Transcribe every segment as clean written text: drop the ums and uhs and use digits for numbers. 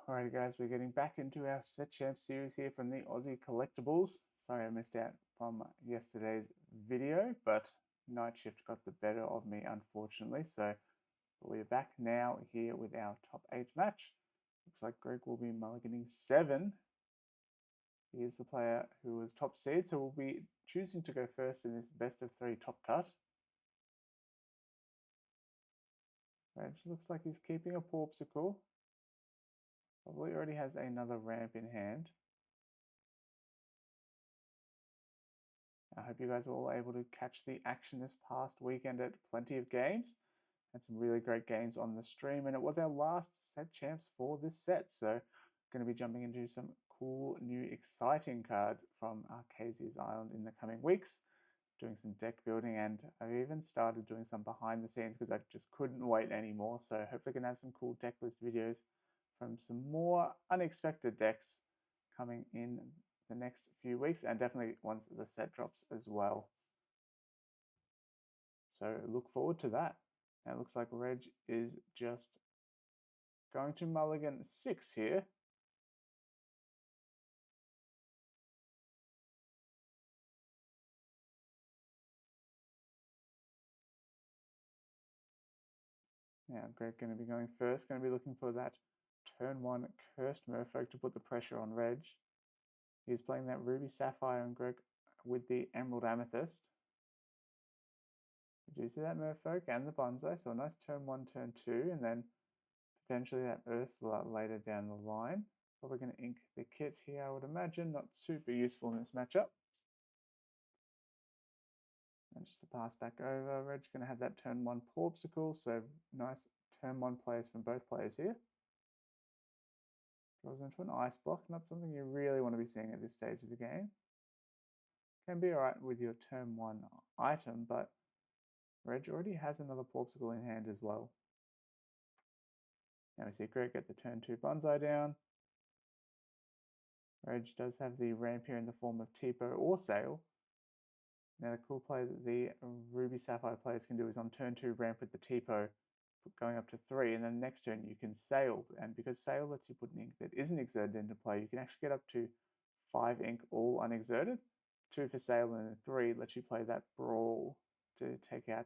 Alright guys, we're getting back into our Set Champ series here from the Ozzie Collectibles. Sorry I missed out from yesterday's video, but night shift got the better of me unfortunately. So we're back now here with our top 8 match. Looks like Greg will be mulliganing 7. He is the player who was top seed, so we'll be choosing to go first in this best of 3 top cut. Reg looks like he's keeping a Porpsicle. Probably already has another ramp in hand. I hope you guys were all able to catch the action this past weekend at plenty of games. Had some really great games on the stream, and it was our last set champs for this set. So going to be jumping into some cool new exciting cards from Arcasia's Island in the coming weeks. Doing some deck building, and I've even started doing some behind the scenes because I just couldn't wait anymore. So hopefully going to have some cool deck list videos from some more unexpected decks coming in the next few weeks, and definitely once the set drops as well. So look forward to that. Now it looks like Reg is just going to mulligan 6 here. Now Greg going to be going first, going to be looking for that turn 1 Cursed Merfolk to put the pressure on Reg. He's playing that Ruby Sapphire on Greg with the Emerald Amethyst. You do see that Merfolk and the Bonsai, so a nice turn 1, turn 2, and then potentially that Ursula later down the line. Probably going to ink the kit here, I would imagine. Not super useful in this matchup. And just to pass back over, Reg's going to have that turn 1 Porpsicle, so nice turn 1 plays from both players here. Draws into an ice block, not something you really want to be seeing at this stage of the game. Can be alright with your turn 1 item, but Reg already has another Porpsicle in hand as well. Now we see Greg get the turn 2 Bonsai down. Reg does have the ramp here in the form of Tipo or Sail. Now the cool play that the Ruby Sapphire players can do is on turn 2 ramp with the Tipo, going up to 3, and then next turn you can Sail, and because Sail lets you put an ink that isn't exerted into play, you can actually get up to 5 ink all unexerted. 2 for Sail, and then 3 lets you play that Brawl to take out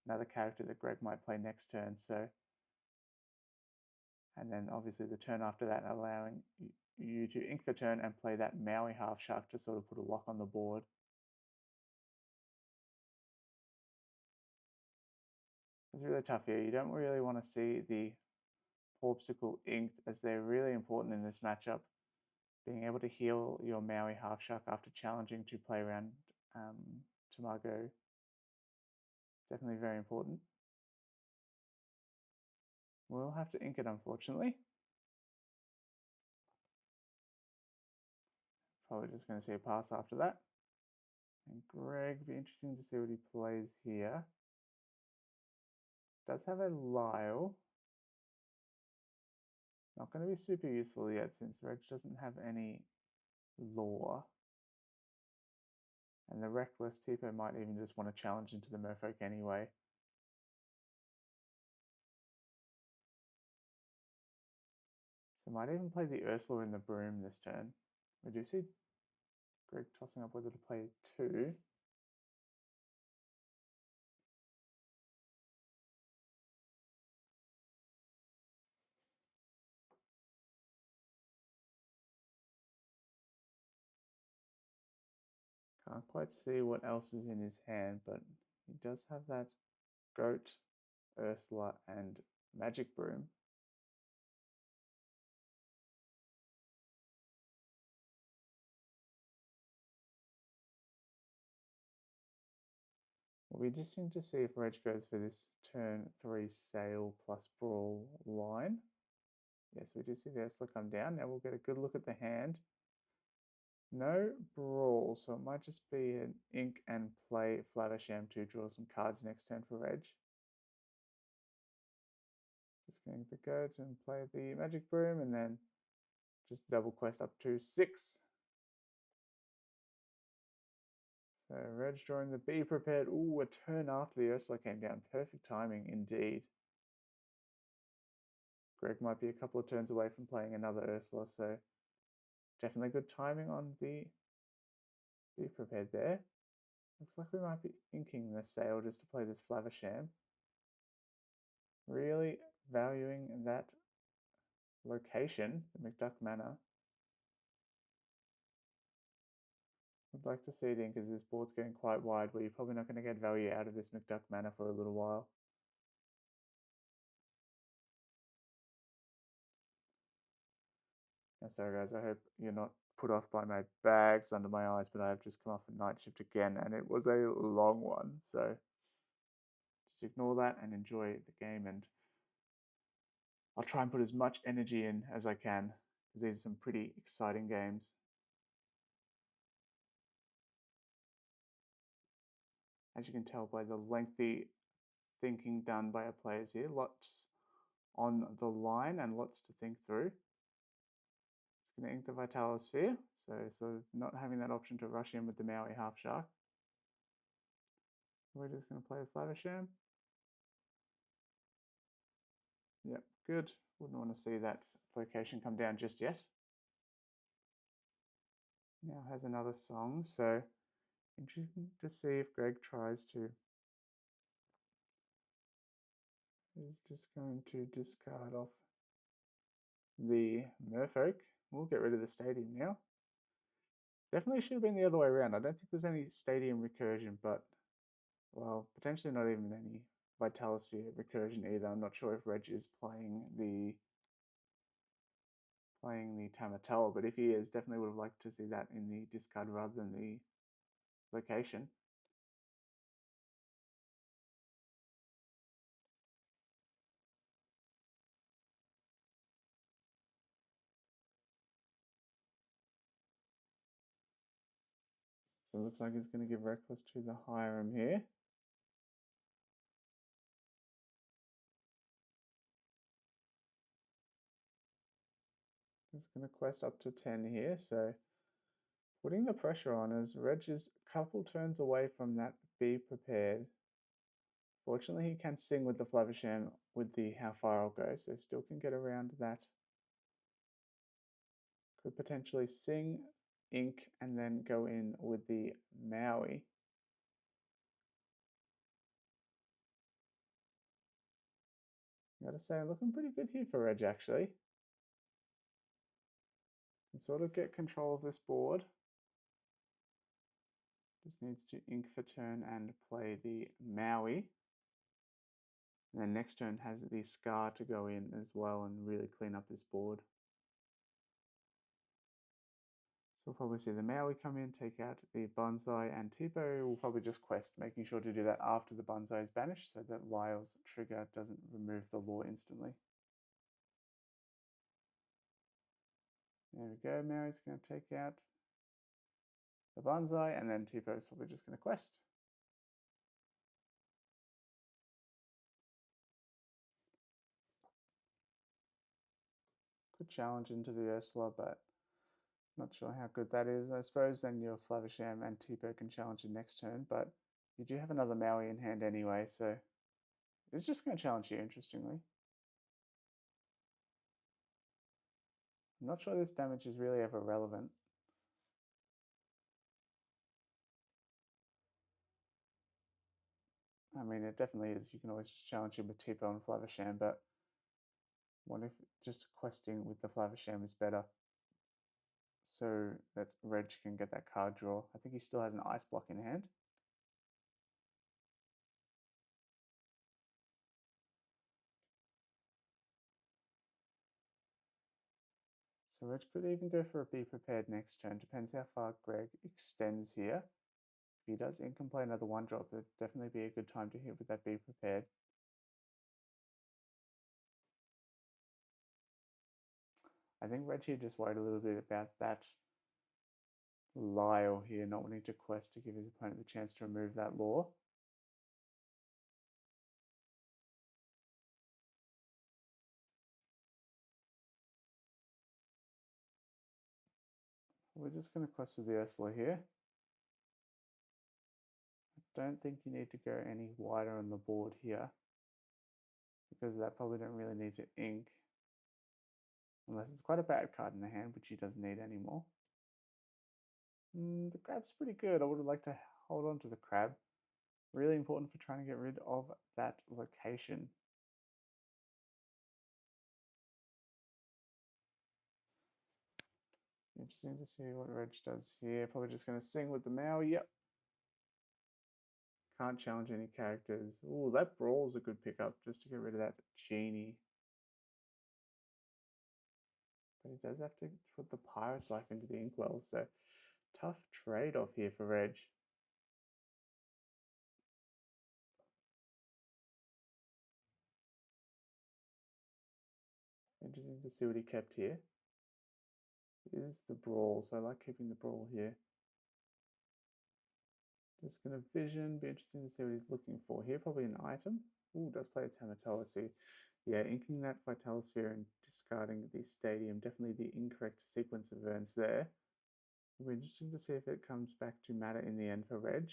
another character that Greg might play next turn. So, and then obviously the turn after that allowing you to ink for turn and play that Maui Half Shark to sort of put a lock on the board. It's really tough here. You don't really want to see the Porpsicle inked, as they're really important in this matchup. Being able to heal your Maui Half Shark after challenging to play around Tamago, definitely very important. We'll have to ink it, unfortunately. Probably just going to see a pass after that. And Greg, be interesting to see what he plays here. Does have a Lyle. Not going to be super useful yet since Reg doesn't have any lore. And the Reckless Tipo might even just want to challenge into the Merfolk anyway. So might even play the Ursula in the Broom this turn. We do see Greg tossing up whether to play 2. Can't quite see what else is in his hand, but he does have that Goat, Ursula, and Magic Broom. We'll be interesting to see if Reg goes for this turn 3 Sail plus Brawl line. Yes, we do see the Ursula come down. Now we'll get a good look at the hand. No Brawl, so it might just be an ink and play Flattersham to draw some cards next turn for Reg. Just going to go and play the Magic Broom, and then just double quest up to 6. So Reg drawing the Be Prepared. Ooh, a turn after the Ursula came down. Perfect timing indeed. Greg might be a couple of turns away from playing another Ursula, so definitely good timing on the be prepared there. Looks like we might be inking the sail just to play this Flavisham. Really valuing that location, the McDuck Manor. I'd like to see it in because this board's getting quite wide where you're probably not going to get value out of this McDuck Manor for a little while. And sorry guys, I hope you're not put off by my bags under my eyes, but I have just come off a night shift again and it was a long one. So just ignore that and enjoy the game, and I'll try and put as much energy in as I can because these are some pretty exciting games. As you can tell by the lengthy thinking done by our players here, lots on the line and lots to think through. It's going to ink the Vitalosphere, so not having that option to rush in with the Maui Half Shark. We're just going to play a Flavisham. Yep, good. Wouldn't want to see that location come down just yet. Now has another song, so interesting to see if Greg tries to. He's just going to discard off the Merfolk. We'll get rid of the stadium now. Definitely should have been the other way around. I don't think there's any stadium recursion, but, well, potentially not even any Vitalosphere recursion either. I'm not sure if Reg is playing the Tamatoa, but if he is, definitely would have liked to see that in the discard rather than the location. So it looks like he's going to give Reckless to the Hiram here. He's going to quest up to 10 here, so putting the pressure on as Reg is a couple turns away from that Be Prepared. Fortunately, he can sing with the Flavisham with the How Far I'll Go, so still can get around that. Could potentially sing, ink, and then go in with the Maui. Gotta say, looking pretty good here for Reg actually. Can sort of get control of this board. Just needs to ink for turn and play the Maui. And then next turn has the Scar to go in as well and really clean up this board. So we'll probably see the Maui come in, take out the Bonsai, and Tipo will probably just quest, making sure to do that after the Bonsai is banished so that Lyle's trigger doesn't remove the law instantly. There we go, Maui's going to take out the Bonsai, and then Tipo's probably just going to quest. Could challenge into the Ursula, but not sure how good that is. I suppose then your Flavisham and Tipo can challenge the next turn, but you do have another Maui in hand anyway, so it's just going to challenge you, interestingly. I'm not sure this damage is really ever relevant. I mean, it definitely is. You can always just challenge him with Tipo and Flavisham, but what if just questing with the Flavisham is better so that Reg can get that card draw? I think he still has an Ice Block in hand. So Reg could even go for a Be Prepared next turn. Depends how far Greg extends here. If he does ink and play another 1-drop, it'd definitely be a good time to hit with that Be Prepared. I think Reggie just worried a little bit about that Lyle here, not wanting to quest to give his opponent the chance to remove that law. We're just going to quest with the Ursula here. I don't think you need to go any wider on the board here. Because of that, probably don't really need to ink. Unless it's quite a bad card in the hand, which he doesn't need anymore. The crab's pretty good. I would have liked to hold on to the crab. Really important for trying to get rid of that location. Interesting to see what Reg does here. Probably just going to sing with the Maui. Yep. Can't challenge any characters. Ooh, that Brawl's a good pickup just to get rid of that Genie. But he does have to put the Pirate's Life into the Inkwell, so tough trade-off here for Reg. Interesting to see what he kept here. It is the Brawl, so I like keeping the Brawl here. Just going to Vision, be interesting to see what he's looking for here. Probably an item. Ooh, does play a Tamatoa. So yeah, inking that Vitalosphere and discarding the Stadium. Definitely the incorrect sequence of events there. It'll be interesting to see if it comes back to matter in the end for Reg.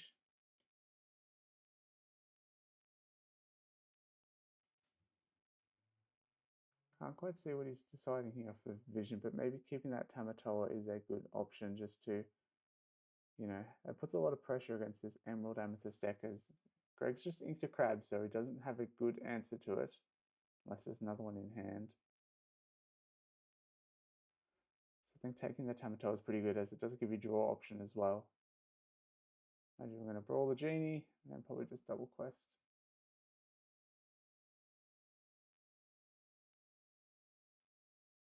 Can't quite see what he's deciding here off the Vision, but maybe keeping that Tamatoa is a good option just to, it puts a lot of pressure against this Emerald Amethyst deck as Greg's just inked a crab, so he doesn't have a good answer to it, unless there's another one in hand. So I think taking the Tamatoa is pretty good as it does give you draw option as well. Imagine we're going to Brawl the Genie, and then probably just double quest.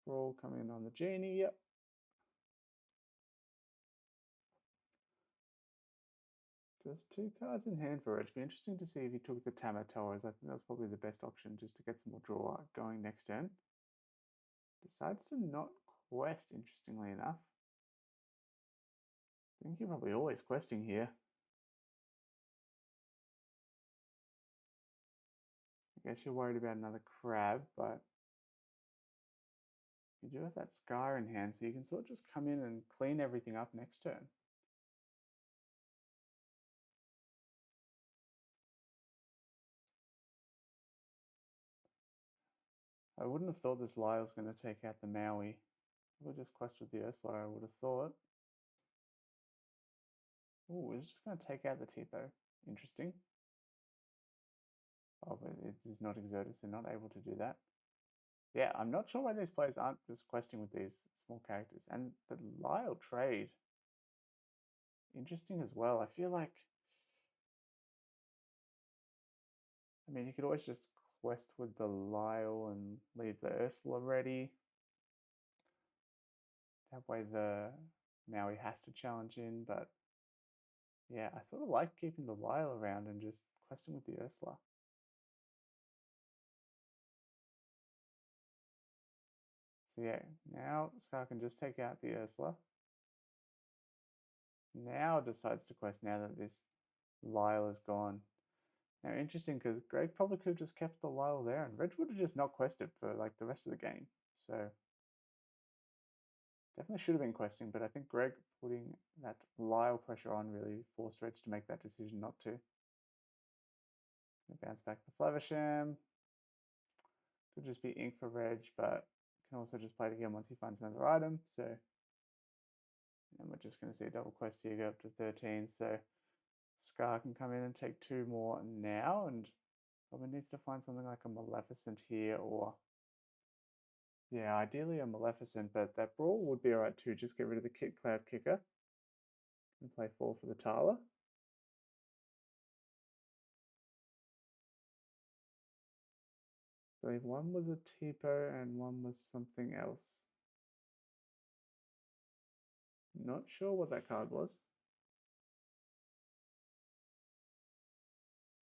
Brawl coming in on the Genie, yep. Just 2 cards in hand for it. It'd be interesting to see if he took the Tamatoa, as I think that's probably the best option just to get some more draw going next turn. Decides to not quest, interestingly enough. I think you're probably always questing here. I guess you're worried about another crab, but you do have that Scar in hand, so you can sort of just come in and clean everything up next turn. I wouldn't have thought this Lyle's going to take out the Maui. We'll just quest with the Ursula, I would have thought. Oh, it's just going to take out the Tipo. Interesting. Oh, but it is not exerted, so not able to do that. Yeah, I'm not sure why these players aren't just questing with these small characters. And the Lyle trade, interesting as well. I feel like, you could always just quest with the Lyle and leave the Ursula ready. That way the Maui has to challenge in, but yeah, I sort of like keeping the Lyle around and just questing with the Ursula. So yeah, now Scar can just take out the Ursula. Now decides to quest now that this Lyle is gone. Now interesting because Greg probably could have just kept the Lyle there and Reg would have just not quested for like the rest of the game. So definitely should have been questing, but I think Greg putting that Lyle pressure on really forced Reg to make that decision not to. Bounce back the Flavisham. Could just be ink for Reg, but can also just play it again once he finds another item. So, and we're just going to see a double quest here, go up to 13. So Scar can come in and take 2 more now, and probably needs to find something like a Maleficent here, or yeah, ideally a Maleficent, but that Brawl would be alright too. Just get rid of the Kit Cloud Kicker and play 4 for the Tala. I believe one was a Tipo and one was something else. Not sure what that card was.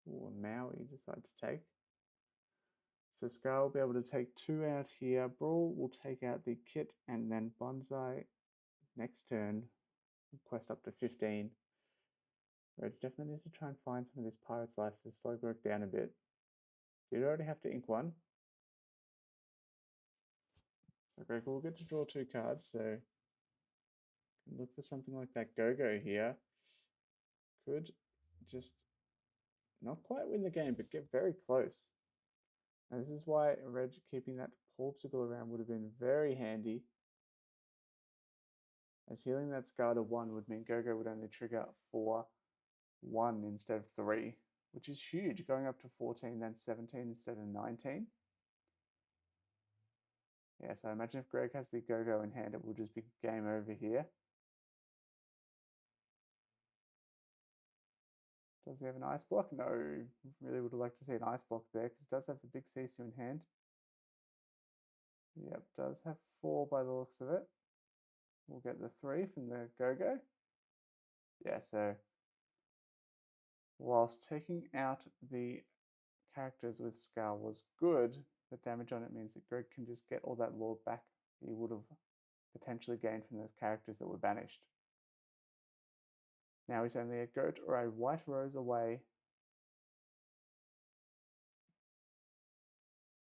Ooh, a Maui decided to take. So Scar will be able to take 2 out here. Brawl will take out the Kit, and then Bonsai next turn quest up to 15. Reg definitely needs to try and find some of this Pirate's Life to slow Greg down a bit. You'd already have to ink 1. So Greg will get to draw 2 cards, so look for something like that Go-Go here. Could just not quite win the game, but get very close. And this is why Reg keeping that Porpsicle around would have been very handy, as healing that Scar to 1 would mean Go-Go would only trigger for 1 instead of 3, which is huge, going up to 14, then 17 instead of 19. Yeah, so imagine if Greg has the Go-Go in hand, it will just be game over here. Does he have an Ice Block? No, really would have liked to see an Ice Block there, because it does have the big Sisu in hand. Yep, does have 4 by the looks of it. We'll get the 3 from the Go-Go. Yeah, so whilst taking out the characters with Scar was good, the damage on it means that Greg can just get all that lore back he would have potentially gained from those characters that were banished. Now he's only a goat or a white rose away.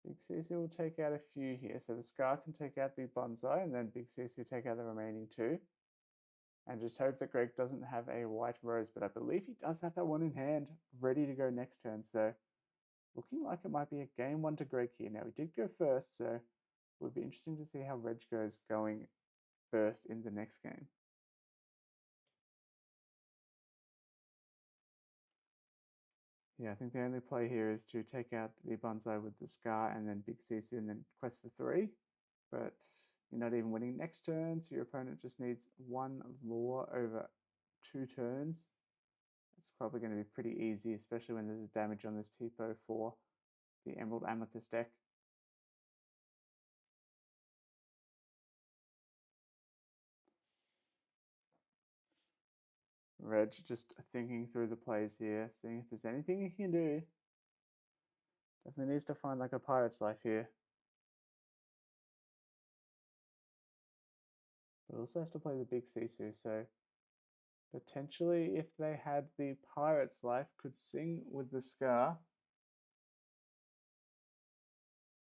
Big Sisu will take out a few here, so the Scar can take out the Bonsai, and then Big Sisu take out the remaining 2. And just hope that Greg doesn't have a white rose, but I believe he does have that one in hand, ready to go next turn, so looking like it might be a game 1 to Greg here. Now, he did go first, so it would be interesting to see how Reg goes going first in the next game. Yeah, I think the only play here is to take out the Bonsai with the Scar and then Big Sisu and then quest for 3. But you're not even winning next turn, so your opponent just needs 1 lore over 2 turns. It's probably going to be pretty easy, especially when there's a damage on this Tipo for the Emerald Amethyst deck. Reg just thinking through the plays here, seeing if there's anything he can do. Definitely needs to find like a Pirate's Life here. But also has to play the big Sisu, so potentially if they had the Pirate's Life, could sing with the Scar.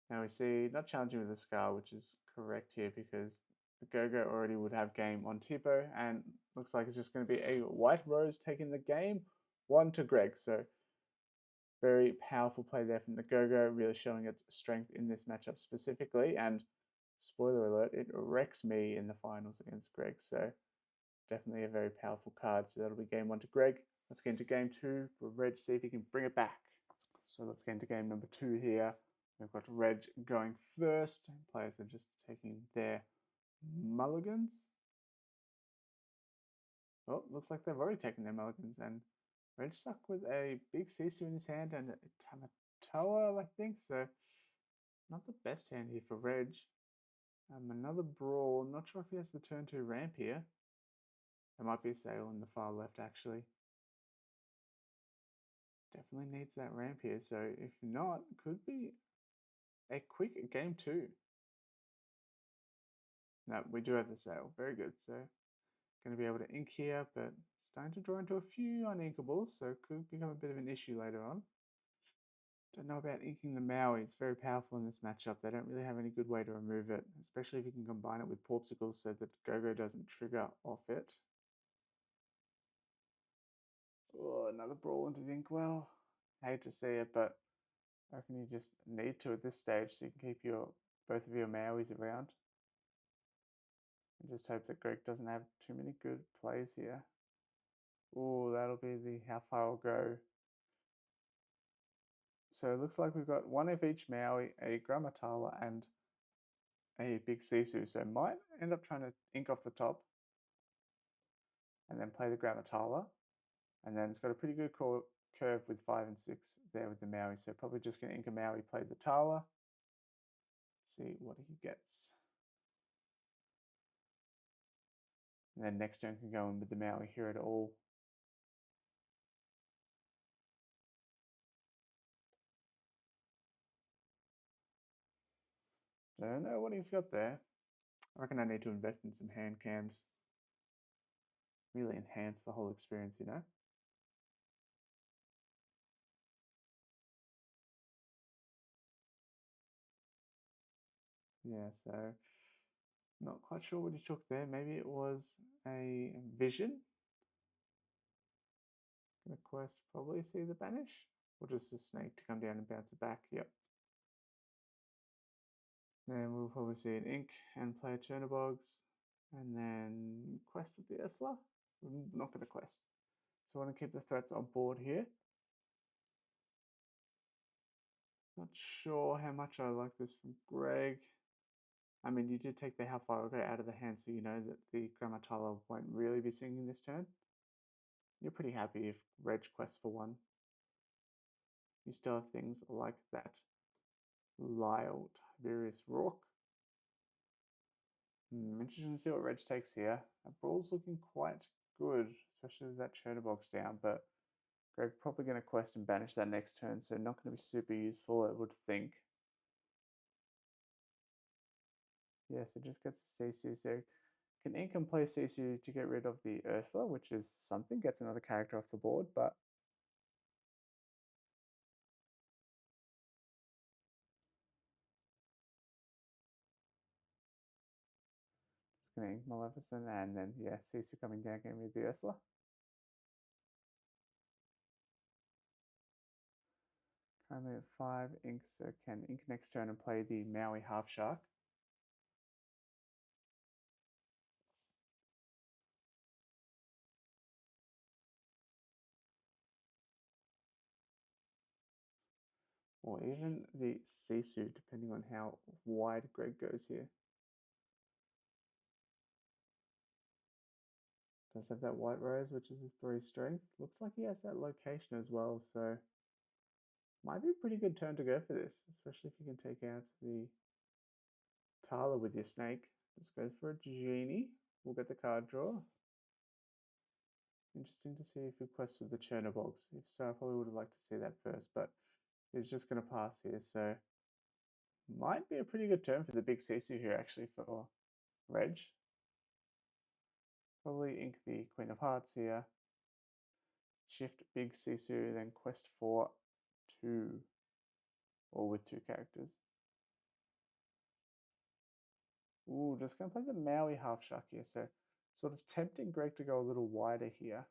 Now we see not challenging with the Scar, which is correct here because the Go-Go already would have game on Tipo, and looks like it's just going to be a white rose taking the game, 1 to Greg. So very powerful play there from the Go-Go, really showing its strength in this matchup specifically. And spoiler alert, it wrecks me in the finals against Greg. So definitely a very powerful card. So that'll be game 1 to Greg. Let's get into game 2 for Reg, see if he can bring it back. So let's get into game number 2 here. We've got Reg going first. Players are just taking their mulligans. Oh, looks like they've already taken their mulligans, and Reg stuck with a big Sisu in his hand and a Tamatoa, I think, so not the best hand here for Reg. Another Brawl, not sure if he has the turn 2 ramp here. There might be a Sail on the far left, actually. Definitely needs that ramp here, so if not, could be a quick game 2. No, we do have the Sail, very good, so going to be able to ink here, but starting to draw into a few uninkables, so it could become a bit of an issue later on. Don't know about inking the Maui. It's very powerful in this matchup. They don't really have any good way to remove it, especially if you can combine it with Porpsicle so that Go-Go doesn't trigger off it. Oh, another Brawl into the Inkwell. Hate to see it, but I reckon you just need to at this stage so you can keep both of your Mauis around. And just hope that Greg doesn't have too many good plays here. Oh, that'll be the how far I'll go. So it looks like we've got 1 of each Maui, a Grammatala, and a big Sisu. So might end up trying to ink off the top and then play the Grammatala. And then it's got a pretty good curve with 5 and 6 there with the Maui. So probably just going to ink a Maui, play the Tala, see what he gets. And then next turn can go in with the Maui here at all. Don't know what he's got there. I reckon I need to invest in some hand cams. Really enhance the whole experience, you know? Yeah, so not quite sure what he took there. Maybe it was a vision. Gonna quest probably see the banish. Or just a snake to come down and bounce it back. Yep. Then we'll probably see an ink and play a Chernobyls, and then quest with the Ursula. We're not going to quest. So I want to keep the threats on board here. Not sure how much I like this from Greg. I mean, you did take the How Far Away out of the hand, so you know that the Grammatala won't really be singing this turn. You're pretty happy if Reg quests for one. You still have things like that. Lyle, Tiberius Rourke. Interesting to see what Reg takes here. Brawl's looking quite good, especially with that Chernobox down, but Greg probably going to quest and banish that next turn, so not going to be super useful, I would think. Yes, it just gets the Sisu, so can ink and play Sisu to get rid of the Ursula, which is something, gets another character off the board, but just going to ink Maleficent, and then, yeah, Sisu coming down, getting rid of the Ursula. Currently at 5 ink, so can ink next turn and play the Maui Half Shark. Or even the Sisu, depending on how wide Greg goes here. Does have that White Rose, which is a 3 strength. Looks like he has that location as well, so might be a pretty good turn to go for this, especially if you can take out the Tala with your snake. Just goes for a Genie. We'll get the card draw. Interesting to see if he quests with the Chernobogs. If so, I probably would have liked to see that first, but he's just going to pass here, so might be a pretty good turn for the big Sisu here, actually, for Reg. Probably ink the Queen of Hearts here. Shift big Sisu, then quest for 2, or with 2 characters. Ooh, just going to play the Maui Half Shark here, so sort of tempting Greg to go a little wider here.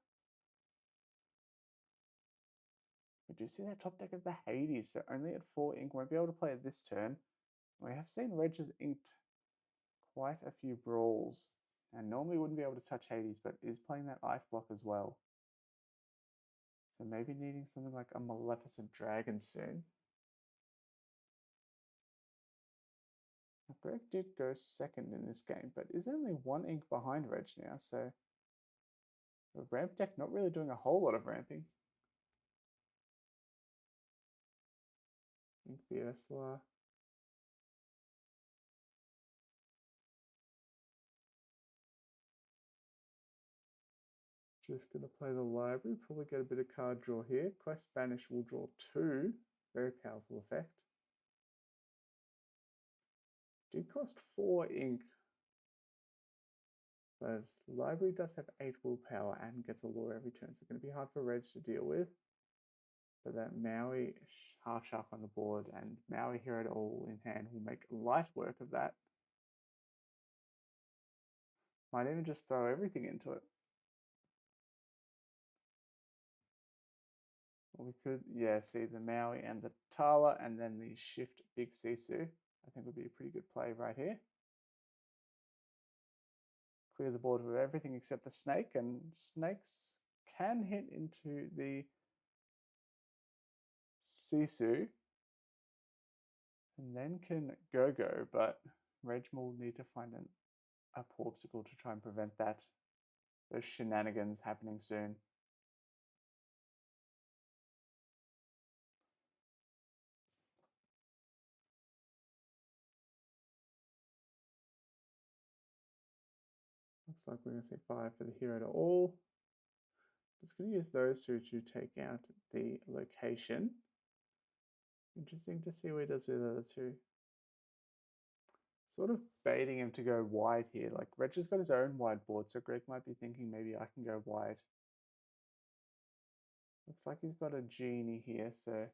We do see that top deck of the Hades, so only at 4 ink, won't be able to play it this turn. We have seen Reg has inked quite a few brawls, and normally wouldn't be able to touch Hades, but is playing that ice block as well. So maybe needing something like a Maleficent Dragon soon. Now, Greg did go second in this game, but is only 1 ink behind Reg now, so the ramp deck not really doing a whole lot of ramping. Ink the Ursula. Just going to play the library, probably get a bit of card draw here. Quest Banish will draw 2. Very powerful effect. Did cost 4 ink, but library does have 8 willpower and gets a lure every turn, so it's going to be hard for Reg to deal with. But that Maui Half Shark on the board and Maui Hero at all in hand will make light work of that. Might even just throw everything into it. Or we could, yeah, see the Maui and the Tala, and then the Shift Big Sisu. I think would be a pretty good play right here. Clear the board with everything except the snake, and snakes can hit into the Sisu and then can go, but Reg will need to find a Porpsicle to try and prevent those shenanigans happening soon. Looks like we're going to say 5 for the hero to all. Just going to use those 2 to take out the location. Interesting to see what he does with the other 2. Sort of baiting him to go wide here. Like, Reg has got his own wide board, so Greg might be thinking maybe I can go wide. Looks like he's got a Genie here, so...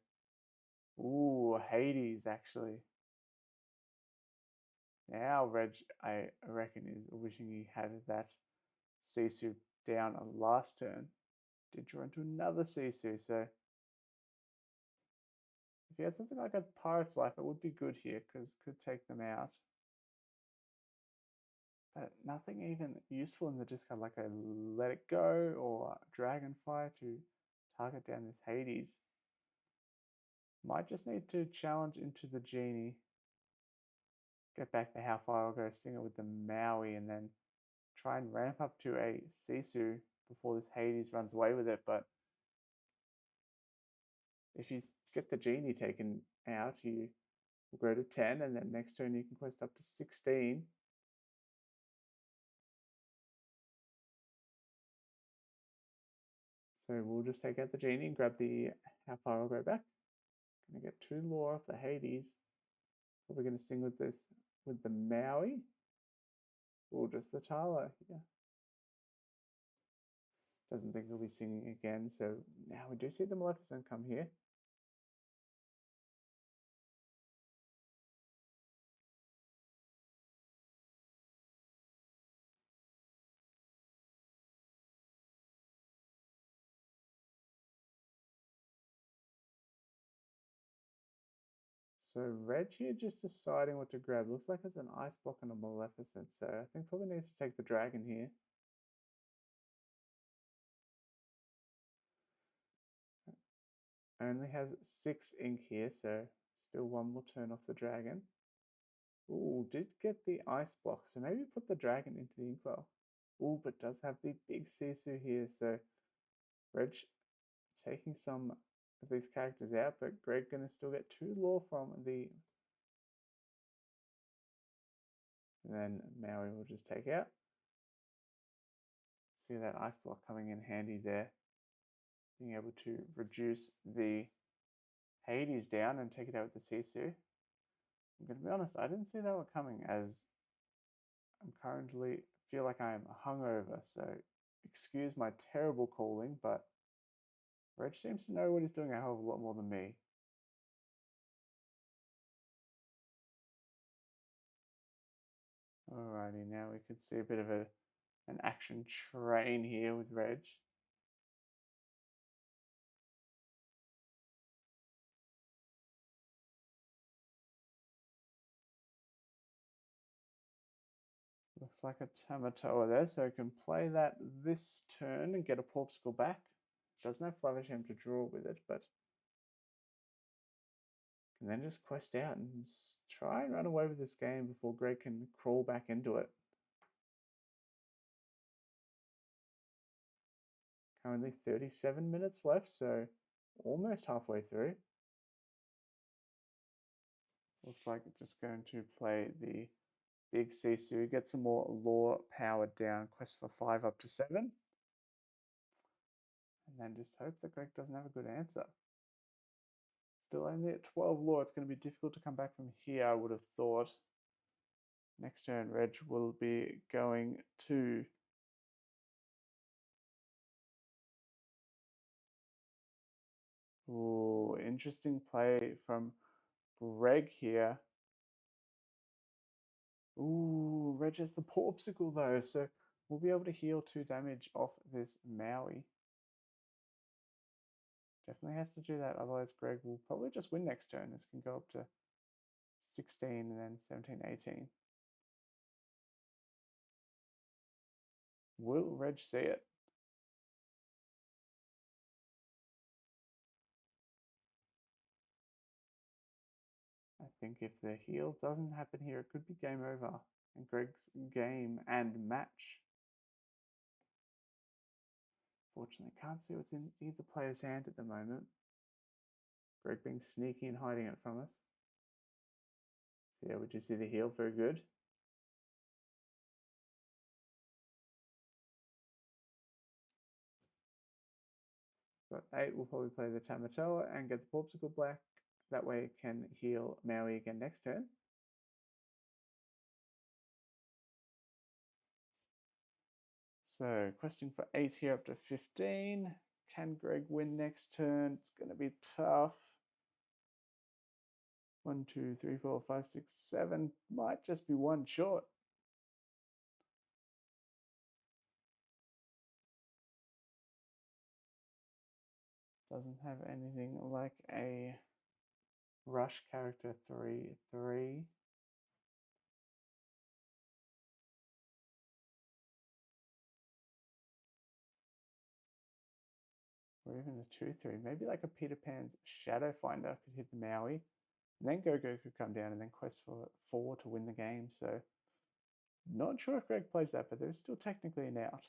Ooh, Hades, actually. Now Reg, I reckon, is wishing he had that Sisu down on last turn. Did draw into another Sisu, so... If he had something like a Pirate's Life, it would be good here because could take them out. But nothing even useful in the discard, like a Let It Go or Dragonfire to target down this Hades. Might just need to challenge into the Genie. Get back the How Far I'll Go Singer with the Maui and then try and ramp up to a Sisu before this Hades runs away with it. But if you get the Genie taken out, you will grow to 10, and then next turn you can quest up to 16. So we'll just take out the Genie and grab the How Far I'll Go back. Gonna get 2 lore off the Hades. Probably gonna sing with this with the Maui. Or just the Tala, yeah. Doesn't think he'll be singing again, so now we do see the Maleficent come here. So red here just deciding what to grab. Looks like it's an Ice Block and a Maleficent, so I think probably needs to take the Dragon here. Only has 6 ink here, so still 1 will turn off the Dragon. Ooh, did get the Ice Block, so maybe put the Dragon into the Inkwell. Ooh, but does have the big Sisu here, so Reg taking some of these characters out, but Greg gonna still get 2 lore from the... And then Maui will just take out. See that Ice Block coming in handy there. Being able to reduce the Hades down and take it out with the Sisu. I'm going to be honest, I didn't see that one coming as I'm currently feel like I am hungover, so excuse my terrible calling, but Reg seems to know what he's doing a hell of a lot more than me. Alrighty, now we could see a bit of an action train here with Reg. Looks like a Tamatoa there, so I can play that this turn and get a Porpsicle back. Doesn't have Flavisham to draw with it, but can then just quest out and try and run away with this game before Greg can crawl back into it. Currently 37 minutes left, so almost halfway through. Looks like it's just going to play the big Sisu, get some more lore powered down, quest for 5 up to 7. And then just hope that Greg doesn't have a good answer. Still only at 12 lore, it's going to be difficult to come back from here, I would have thought. Next turn, Reg will be going to... Ooh, interesting play from Greg here. Ooh, Reg has the Porpsicle though, so we'll be able to heal 2 damage off this Maui. Definitely has to do that, otherwise Greg will probably just win next turn. This can go up to 16 and then 17, 18. Will Reg see it? I think if the heal doesn't happen here, it could be game over. And Greg's game and match. Fortunately, can't see what's in either player's hand at the moment. Greg being sneaky and hiding it from us. So yeah, we do see the heal, very good. Got 8, we'll probably play the Tamatoa and get the Porpsicle black. That way it can heal Maui again next turn. So questing for 8 here up to 15. Can Greg win next turn? It's going to be tough. 1, 2, 3, 4, 5, 6, 7. Might just be 1 short. Doesn't have anything like a Rush character 3/3. Or even a 2/3. Maybe like a Peter Pan's Shadow Finder could hit the Maui. And then Go-Go could come down and then quest for 4 to win the game. So not sure if Greg plays that, but there's still technically an out.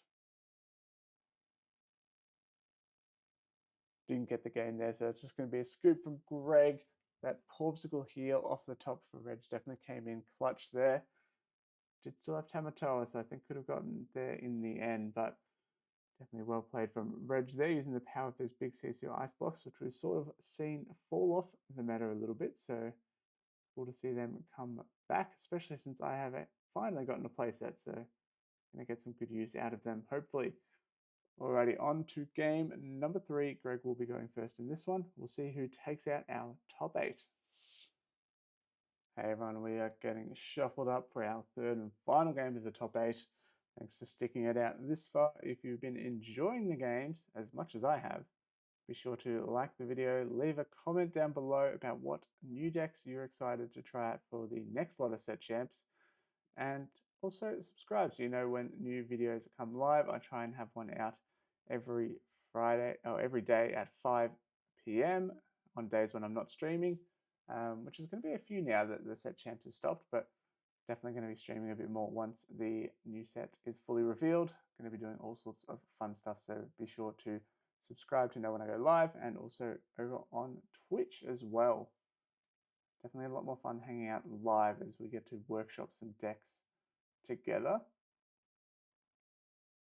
Didn't get the game there, so it's just going to be a scoop from Greg. That Popsicle heel off the top for Reg definitely came in clutch there. Did still have Tamatoa, so I think could have gotten there in the end, but definitely well played from Reg there, using the power of those big CCO ice blocks, which we've sort of seen fall off the meta a little bit. So cool to see them come back, especially since I have finally gotten a playset, so going to get some good use out of them, hopefully. Alrighty, on to game number 3. Greg will be going first in this one. We'll see who takes out our top 8. Hey everyone, we are getting shuffled up for our third and final game of the top 8. Thanks for sticking it out this far. If you've been enjoying the games as much as I have, be sure to like the video, leave a comment down below about what new decks you're excited to try out for the next lot of set champs, and also subscribe so you know when new videos come live. I try and have one out every Friday or every day at 5 p.m. on days when I'm not streaming, which is going to be a few now that the set champs has stopped, but definitely going to be streaming a bit more once the new set is fully revealed. Going to be doing all sorts of fun stuff, so be sure to subscribe to know when I go live, and also over on Twitch as well. Definitely a lot more fun hanging out live as we get to workshop some decks together,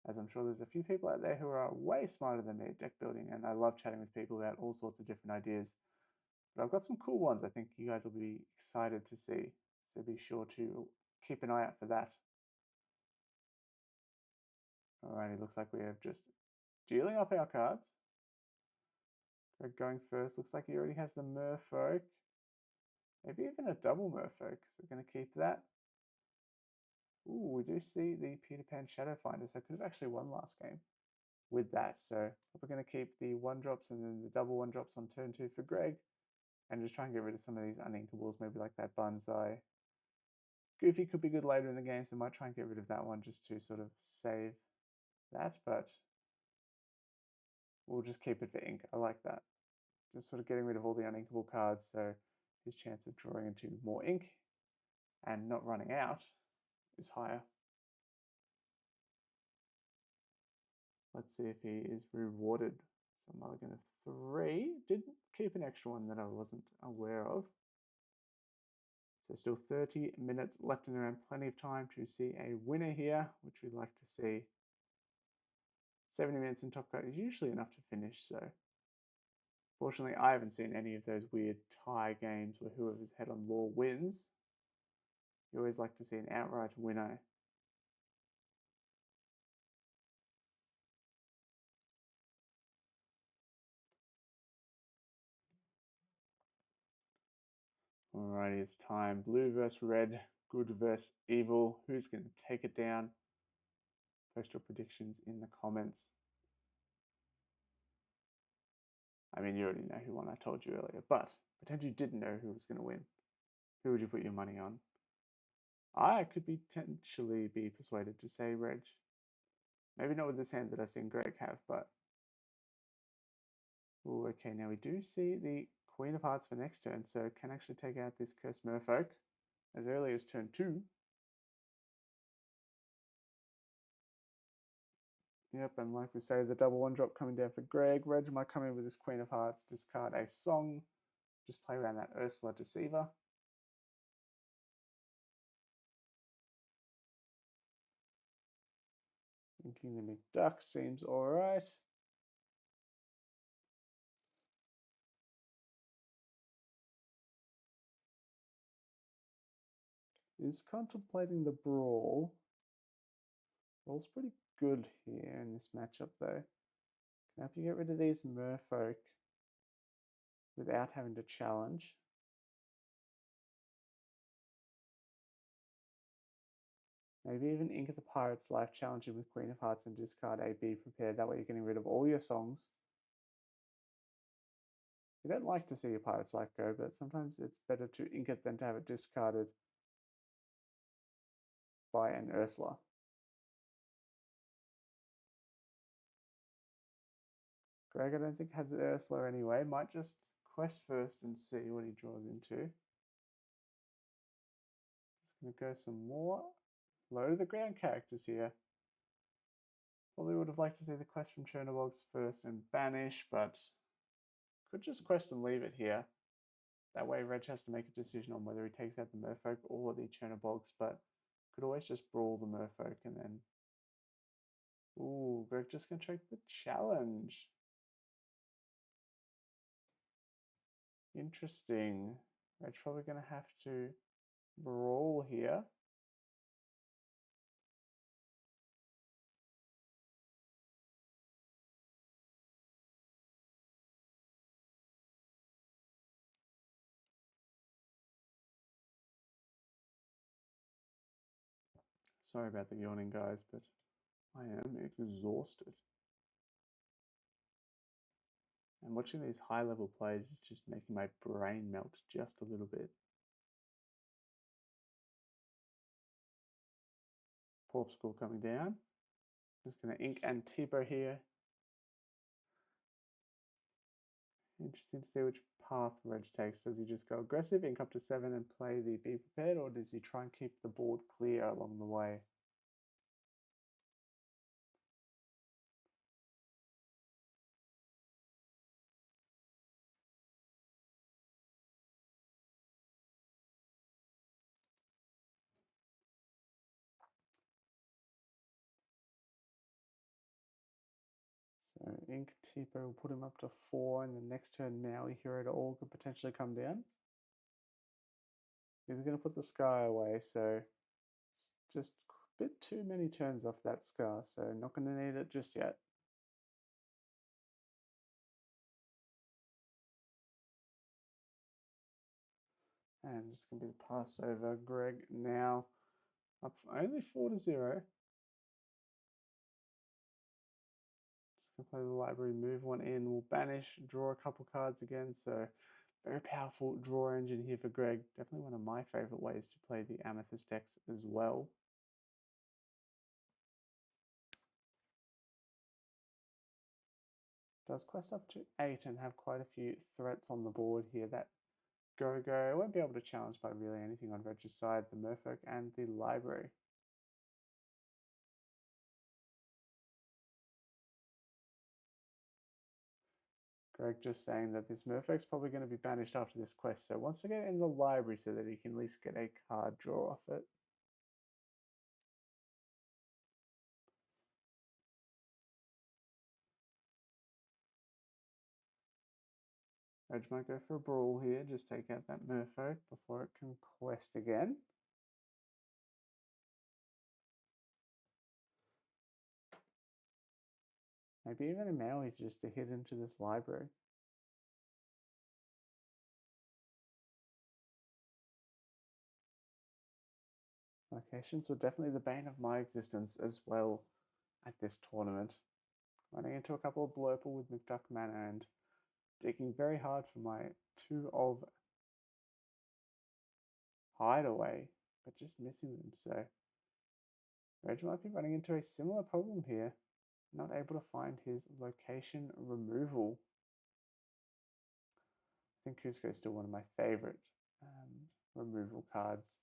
as I'm sure there's a few people out there who are way smarter than me at deck building, and I love chatting with people about all sorts of different ideas. But I've got some cool ones I think you guys will be excited to see, so be sure to keep an eye out for that. Alrighty, looks like we have just dealing up our cards. Greg going first, looks like he already has the Merfolk, maybe even a double Merfolk, so we're going to keep that. Ooh, we do see the Peter Pan Shadow Finder, so I could have actually won last game with that. So we're going to keep the 1-drops and then the double 1-drops on turn 2 for Greg, and just try and get rid of some of these uninkables, maybe like that Banzai. Goofy could be good later in the game, so I might try and get rid of that one just to sort of save that, but we'll just keep it for ink. I like that. Just sort of getting rid of all the uninkable cards, so his chance of drawing into more ink and not running out is higher. Let's see if he is rewarded. So mulligan of 3. Did keep an extra one that I wasn't aware of. So still 30 minutes left in the round. Plenty of time to see a winner here, which we'd like to see. 70 minutes in top cut is usually enough to finish, so fortunately I haven't seen any of those weird tie games where whoever's head on law wins. You always like to see an outright winner. Alrighty, it's time. Blue versus red, good versus evil. Who's going to take it down? Post your predictions in the comments. I mean, you already know who won, I told you earlier, but pretend you didn't know who was going to win. Who would you put your money on? I could potentially be persuaded to say Reg. Maybe not with this hand that I've seen Greg have, but... Ooh, okay, now we do see the Queen of Hearts for next turn, so can actually take out this Cursed Merfolk as early as turn 2. Yep, and like we say, the double 1-drop coming down for Greg. Reg might come in with his Queen of Hearts, discard a Song, just play around that Ursula Deceiver. Thinking the McDuck seems alright. Is contemplating the Brawl. Brawl's pretty good here in this matchup though. Can help you get rid of these Merfolk without having to challenge. Maybe even Ink of the Pirate's Life, challenging with Queen of Hearts and discard a Be Prepared. That way you're getting rid of all your songs. You don't like to see your pirate's life go, but sometimes it's better to ink it than to have it discarded by an Ursula. Greg, I don't think had the Ursula anyway. Might just quest first and see what he draws into. Just going to go some more low to the ground characters here. Probably would have liked to see the quest from Chernobog's first and banish, but could just quest and leave it here. That way Reg has to make a decision on whether he takes out the Merfolk or the Chernobyls, but could always just brawl the Merfolk and then... Ooh, Greg just going to take the challenge. Interesting. Reg's probably going to have to brawl here. Sorry about the yawning, guys, but I am exhausted. And watching these high-level plays is just making my brain melt just a little bit. Popsicle coming down. Just going to ink and Tipo here. Interesting to see which path Reg takes. Does he just go aggressive, ink up to 7 and play the Be Prepared, or does he try and keep the board clear along the way? So ink Tipo will put him up to 4, and the next turn Maui Hero to all could potentially come down. He's going to put the sky away, so it's just a bit too many turns off that scar, so not going to need it just yet. And just going to be the Passover. Greg now up only 4-0. Just going to play the library, move one in. We'll banish, draw a couple cards again, so very powerful draw engine here for Greg. Definitely one of my favorite ways to play the Amethyst decks as well. Does quest up to 8 and have quite a few threats on the board here. That Go-Go won't be able to challenge by really anything on Reg's side, the Merfolk and the library. Greg just saying that this Merfolk's probably going to be banished after this quest, so wants to get it in the library so that he can at least get a card draw off it. Reg might go for a brawl here, just take out that Merfolk before it can quest again. Maybe even a Maui just to hit into this library. Locations were definitely the bane of my existence as well at this tournament. Running into a couple of Blurple with McDuck Manor and digging very hard for my 2 of Hideaway, but just missing them, so Reg might be running into a similar problem here, not able to find his location removal. I think Cusco is still one of my favorite removal cards.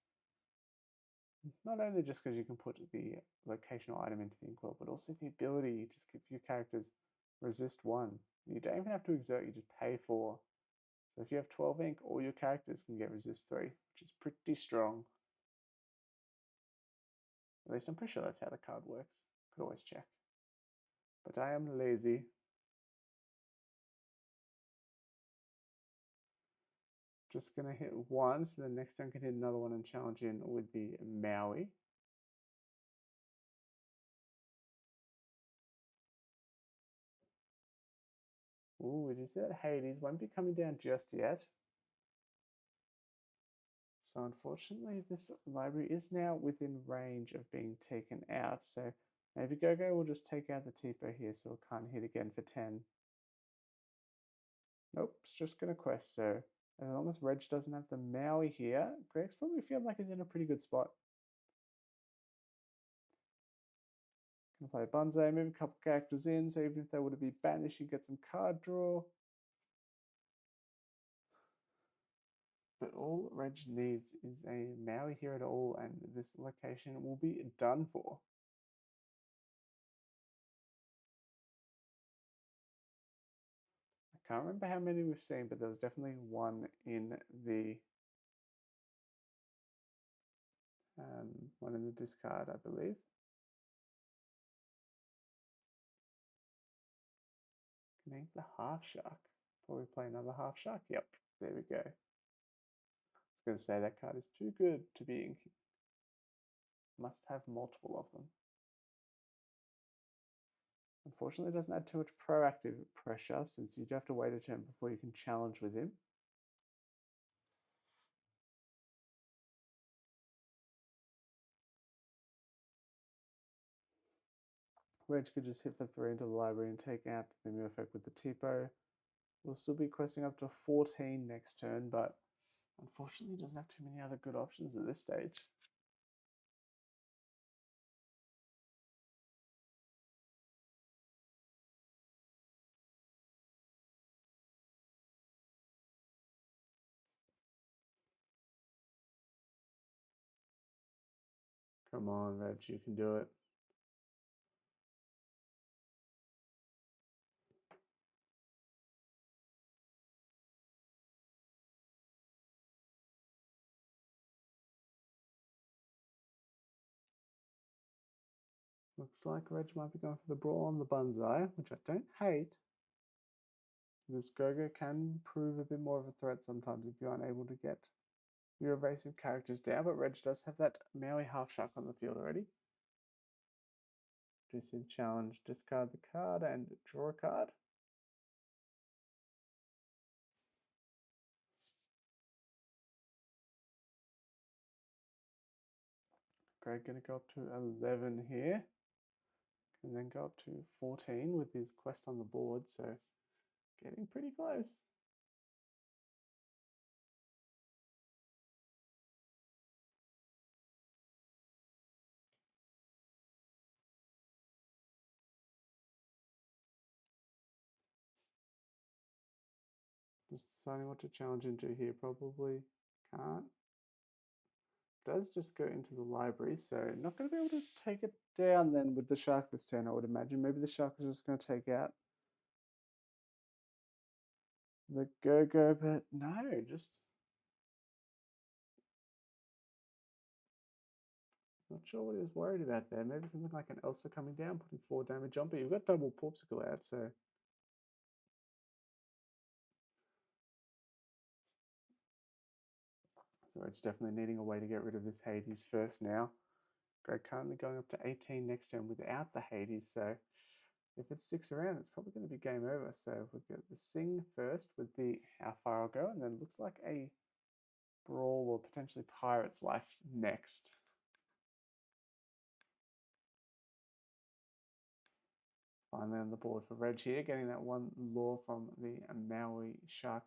Not only just because you can put the locational item into the inkwell, but also the ability to just give your characters resist 1. You don't even have to exert, you just pay 4. So if you have 12 ink, all your characters can get resist 3, which is pretty strong. At least I'm pretty sure that's how the card works. Could always check. But I am lazy. Just going to hit 1, so the next turn can hit another one and challenge in with the Maui. Ooh, did you see that Hades won't be coming down just yet? So unfortunately, this library is now within range of being taken out, so maybe Go-Go will just take out the Tipo here so it can't hit again for 10. Nope, it's just going to quest. So as long as Reg doesn't have the Maui here, Greg's probably feeling like he's in a pretty good spot. Gonna play Bunzai, move a couple characters in, so even if they were to be banished, you get some card draw. But all Reg needs is a Maui here at all, and this location will be done for. I can't remember how many we've seen, but there was definitely one in the discard, I believe. Can ink the half shark. Probably play another half shark. Yep, there we go. I was going to say that card is too good to be inking. Must have multiple of them. Unfortunately, it doesn't add too much proactive pressure since you do have to wait a turn before you can challenge with him. Reg could just hit for 3 into the library and take out the new effect with the Tipo. We'll still be questing up to 14 next turn, but unfortunately doesn't have too many other good options at this stage. Come on, Reg, you can do it. Looks like Reg might be going for the Brawl on the Bunzai, which I don't hate. This Go-Go can prove a bit more of a threat sometimes if you're unable to get your evasive characters down, but Reg does have that Maui half shark on the field already. Do see the challenge, discard the card and draw a card. Greg going to go up to 11 here, and then go up to 14 with his quest on the board, so getting pretty close. Just deciding what to challenge into here, probably can't. Does just go into the library, so not going to be able to take it down then with the shark this turn, I would imagine. Maybe the shark is just going to take out the Go-Go, but no, just not sure what he was worried about there. Maybe something like an Elsa coming down, putting 4 damage on, but you've got double Popsicle out, so it's definitely needing a way to get rid of this Hades first now. Greg currently going up to 18 next turn without the Hades, so if it sticks around, it's probably going to be game over. So we've got the Sing first with the How Far I'll Go, and then looks like a Brawl or potentially Pirate's Life next. Finally on the board for Reg here, getting that one lure from the Maui Shark.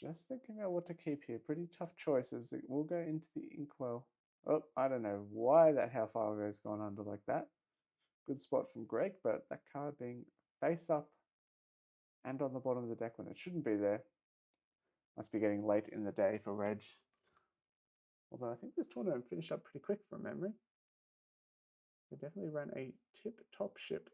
Just thinking about what to keep here. Pretty tough choices. It will go into the Inkwell. Oh, I don't know why that How Far I'll Go has gone under like that. Good spot from Greg, but that card being face up and on the bottom of the deck when it shouldn't be there. Must be getting late in the day for Reg. Although I think this tournament finished up pretty quick from memory. They definitely ran a tip-top ship.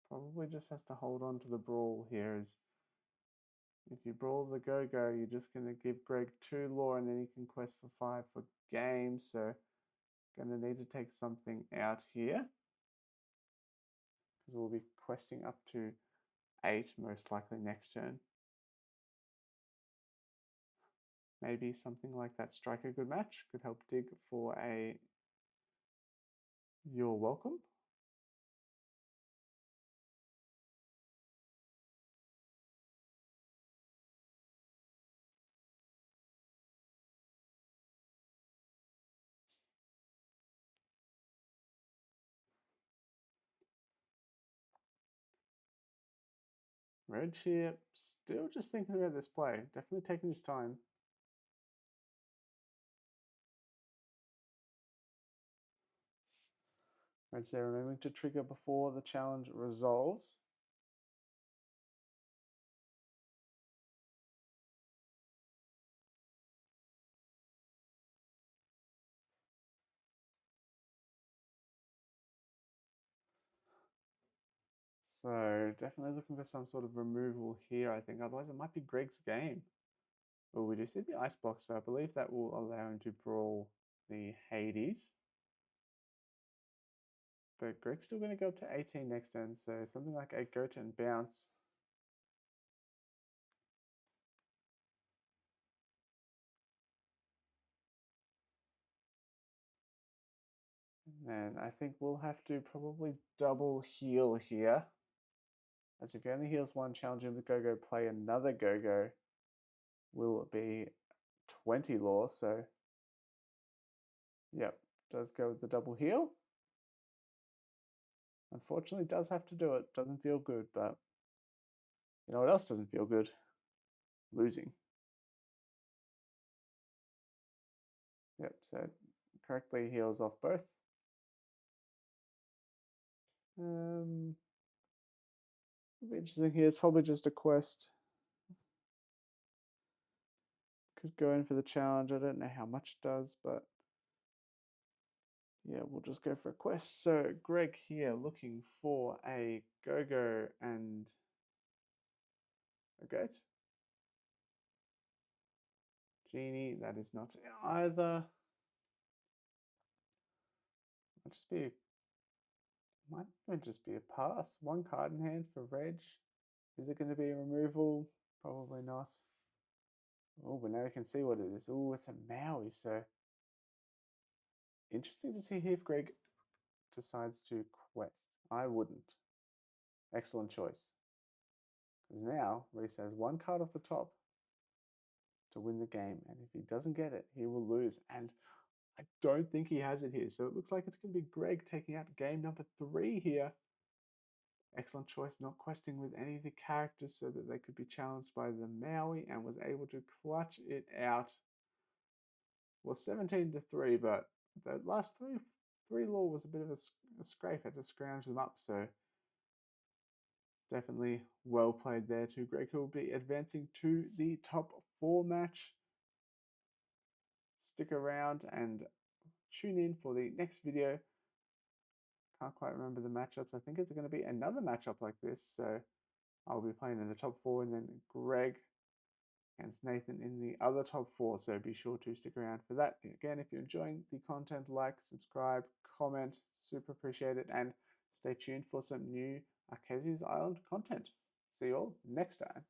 Probably just has to hold on to the Brawl here. As if you Brawl the Go-Go, you're just going to give Greg 2 lore and then he can quest for 5 for game. So going to need to take something out here. Because we'll be questing up to 8 most likely next turn. Maybe something like that Strike a Good Match could help dig for a You're Welcome. Reg here, still just thinking about this play. Definitely taking his time. Reg there, remembering to trigger before the challenge resolves. So definitely looking for some sort of removal here, I think. Otherwise it might be Greg's game. Oh, we do see the ice block, so I believe that will allow him to brawl the Hades. But Greg's still going to go up to 18 next turn, so something like a goat and bounce. And then I think we'll have to probably double heal here. As if he only heals one, challenge him to go-go, play another go-go. Will be 20 law, so yep, does go with the double heal. Unfortunately, does have to do it. Doesn't feel good, but you know what else doesn't feel good? Losing. Yep, so correctly heals off both. It'll be interesting here. It's probably just a quest. Could go in for the challenge. I don't know how much it does, but yeah, we'll just go for a quest. So Greg here looking for a go-go and a goat. Genie, that is not either. Might just be a pass. One card in hand for Reg. Is it going to be a removal? Probably not. Oh, but now we can see what it is. Oh, it's a Maui, so interesting to see if Greg decides to quest. I wouldn't. Excellent choice. Because now Reese has one card off the top to win the game, and if he doesn't get it, he will lose. And I don't think he has it here, so it looks like it's going to be Greg taking out game number 3 here. Excellent choice, not questing with any of the characters so that they could be challenged by the Maui, and was able to clutch it out. Well, 17 to 3, but the last three law was a bit of a scrape. Had to scrounge them up, so definitely well played there too. Greg will be advancing to the top 4 match. Stick around and tune in for the next video. Can't quite remember the matchups. I think it's going to be another matchup like this, so I'll be playing in the top 4, and then Greg against Nathan in the other top 4, so be sure to stick around for that. Again, if you're enjoying the content, like, subscribe, comment, super appreciate it, and stay tuned for some new Arcesius Island content. See you all next time.